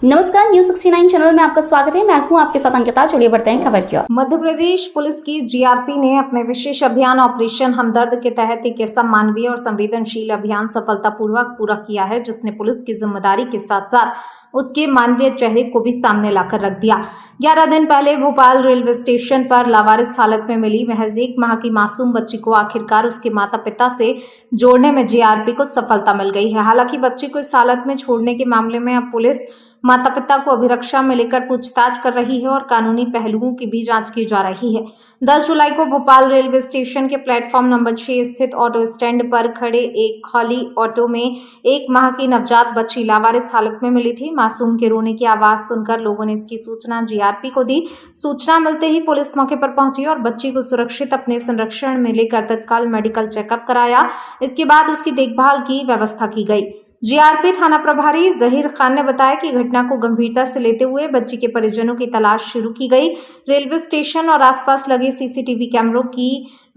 नमस्कार, news 69 channel में आपका स्वागत है। मैं हूं आपके साथ अंकिता। चलिए बढ़ते हैं खबर की ओर। मध्य प्रदेश पुलिस की जीआरपी ने अपने विशेष अभियान ऑपरेशन हमदर्द के तहत एक ऐसा मानवीय और संवेदनशील अभियान सफलतापूर्वक पूरा किया है जिसने पुलिस की जिम्मेदारी के साथ साथ उसके मानवीय चेहरे को भी सामने लाकर रख दिया। 11 दिन पहले भोपाल रेलवे स्टेशन पर लावारिस हालत में मिली महज 1 माह की मासूम बच्ची को आखिरकार उसके माता पिता से जोड़ने में जीआरपी को सफलता मिल गई है। हालांकि बच्ची को इस हालत में छोड़ने के मामले में अब पुलिस माता पिता को अभिरक्षा में लेकर पूछताछ कर रही है और कानूनी पहलुओं की भी जांच की जा रही है। 10 जुलाई को भोपाल रेलवे स्टेशन के प्लेटफॉर्म नंबर 6 स्थित ऑटो स्टैंड पर खड़े एक खाली ऑटो में 1 माह की नवजात बच्ची लावारिस हालत में मिली थी। मासूम के रोने की आवाज सुनकर लोगों ने इसकी सूचना जीआरपी को दी। सूचना मिलते ही पुलिस मौके पर पहुंची और बच्ची को सुरक्षित अपने संरक्षण में लेकर तत्काल मेडिकल चेकअप कराया। इसके बाद उसकी देखभाल की व्यवस्था की गई। जीआरपी थाना प्रभारी जहीर खान ने बताया कि घटना को गंभीरता से लेते हुए बच्ची के परिजनों की तलाश शुरू की गई। रेलवे स्टेशन और आसपास लगे सीसीटीवी कैमरों की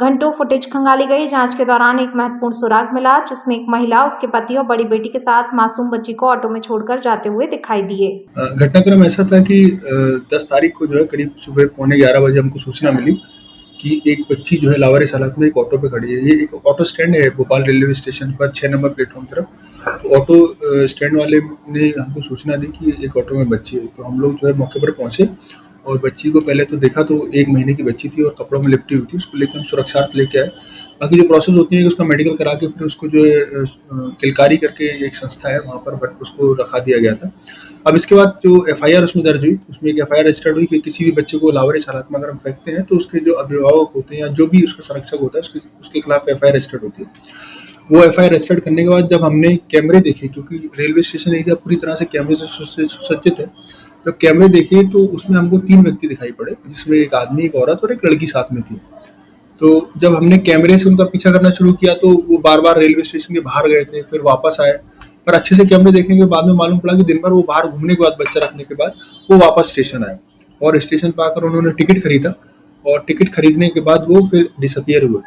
घंटों फुटेज खंगाली गई। जांच के दौरान एक महत्वपूर्ण सुराग मिला जिसमें एक महिला उसके पति और बड़ी बेटी के साथ मासूम बच्ची को ऑटो में छोड़कर जाते हुए दिखाई दिए। घटनाक्रम ऐसा था कि 10 तारीख को जो है करीब सुबह 11:15 बजे हमको सूचना मिली कि एक बच्ची जो है लावारिस हालत में एक ऑटो पे खड़ी है। ये एक ऑटो स्टैंड है भोपाल रेलवे स्टेशन पर 6 नंबर प्लेटफॉर्म तरफ। तो ऑटो स्टैंड वाले ने हमको सूचना दी कि एक ऑटो में बच्ची है। तो हम लोग जो है मौके पर पहुंचे और बच्ची को पहले तो देखा तो 1 महीने की बच्ची थी और कपड़ों में लिपटी हुई थी। उसको लेकर हम सुरक्षार्थ लेके आए। बाकी जो प्रोसेस होती है कि उसका मेडिकल करा के फिर उसको जो है किलकारी करके एक संस्था है वहाँ पर उसको रखा दिया गया था। अब इसके बाद जो एफआईआर उसमें दर्ज हुई, उसमें एक एफआईआर रजिस्टर्ड हुई कि किसी भी बच्चे को लावारिस हालत में अगर हम फेंकते हैं तो उसके जो अभिभावक होते हैं या जो भी उसका संरक्षक होता है उसके खिलाफ एफआईआर रजिस्टर्ड होती है। वो एफआईआर रजिस्टर्ड करने के बाद जब हमने कैमरे देखे, क्योंकि रेलवे स्टेशन एरिया पूरी तरह से कैमरे से सुसज्जित है, जब कैमरे देखे तो उसमें हमको 3 व्यक्ति दिखाई पड़े, जिसमें एक आदमी, एक औरत और एक लड़की साथ में थी। तो जब हमने कैमरे से उनका पीछा करना शुरू किया तो वो बार-बार रेलवे स्टेशन के बाहर गए थे, फिर वापस आए। पर अच्छे से कैमरे देखने के बाद में मालूम पड़ा कि दिन भर वो बाहर घूमने के बाद, बच्चा रखने के बाद वो वापस स्टेशन आए और स्टेशन पर आकर उन्होंने टिकट खरीदा और टिकट खरीदने के बाद वो फिर डिसअपीयर हुए।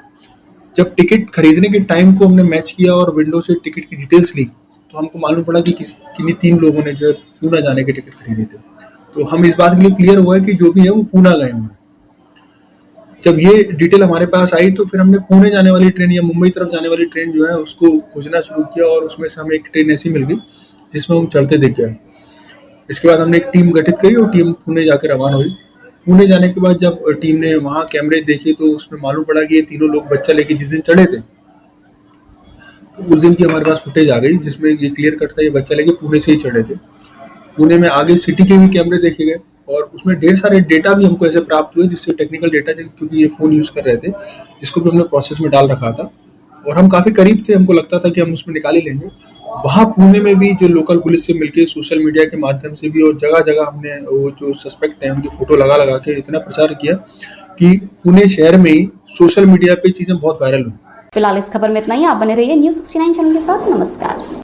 जब टिकट खरीदने के टाइम को हमने मैच किया और विंडो से टिकट की डिटेल्स ली तो हमको मालूम पड़ा कि किन्हीं 3 लोगों ने जो है पूना जाने के टिकट खरीदे थे। तो हम इस बात के लिए क्लियर हुआ है कि जो भी है वो पूना गए हुए हैं। जब ये डिटेल हमारे पास आई तो फिर हमने पुणे जाने वाली ट्रेन या मुंबई तरफ जाने वाली ट्रेन जो है उसको खोजना शुरू किया और उसमें से हमें एक ट्रेन ऐसी मिल गई जिसमें हम चढ़ते दिख गए। इसके बाद हमने एक टीम गठित करी और टीम पुणे जाकर रवाना हुई। पुणे जाने के बाद जब टीम ने वहाँ कैमरे देखे तो उसमें मालूम पड़ा कि ये तीनों लोग बच्चा लेके जिस दिन चढ़े थे तो उस दिन की हमारे पास फुटेज आ गई जिसमें ये क्लियर कट था ये बच्चा लेके पुणे से ही चढ़े थे। पुणे में आगे सिटी के भी कैमरे देखे गए और उसमें ढेर सारे डेटा भी हमको ऐसे प्राप्त हुए, जिससे टेक्निकल डेटा, क्योंकि ये फ़ोन यूज़ कर रहे थे, जिसको भी हमने प्रोसेस में डाल रखा था और हम काफ़ी करीब थे, हमको लगता था कि हम उसमें निकाल ही लेंगे। वहाँ पुणे में भी जो लोकल पुलिस से मिलके सोशल मीडिया के माध्यम से भी और जगह-जगह हमने वो जो सस्पेक्ट हैं उनकी फ़ोटो लगा के इतना प्रचार किया कि पुणे शहर में ही सोशल मीडिया पे चीज़ें बहुत वायरल हुई। फिलहाल इस खबर में इतना ही। आप बने रहिए न्यूज 69 चैनल के साथ। नमस्कार।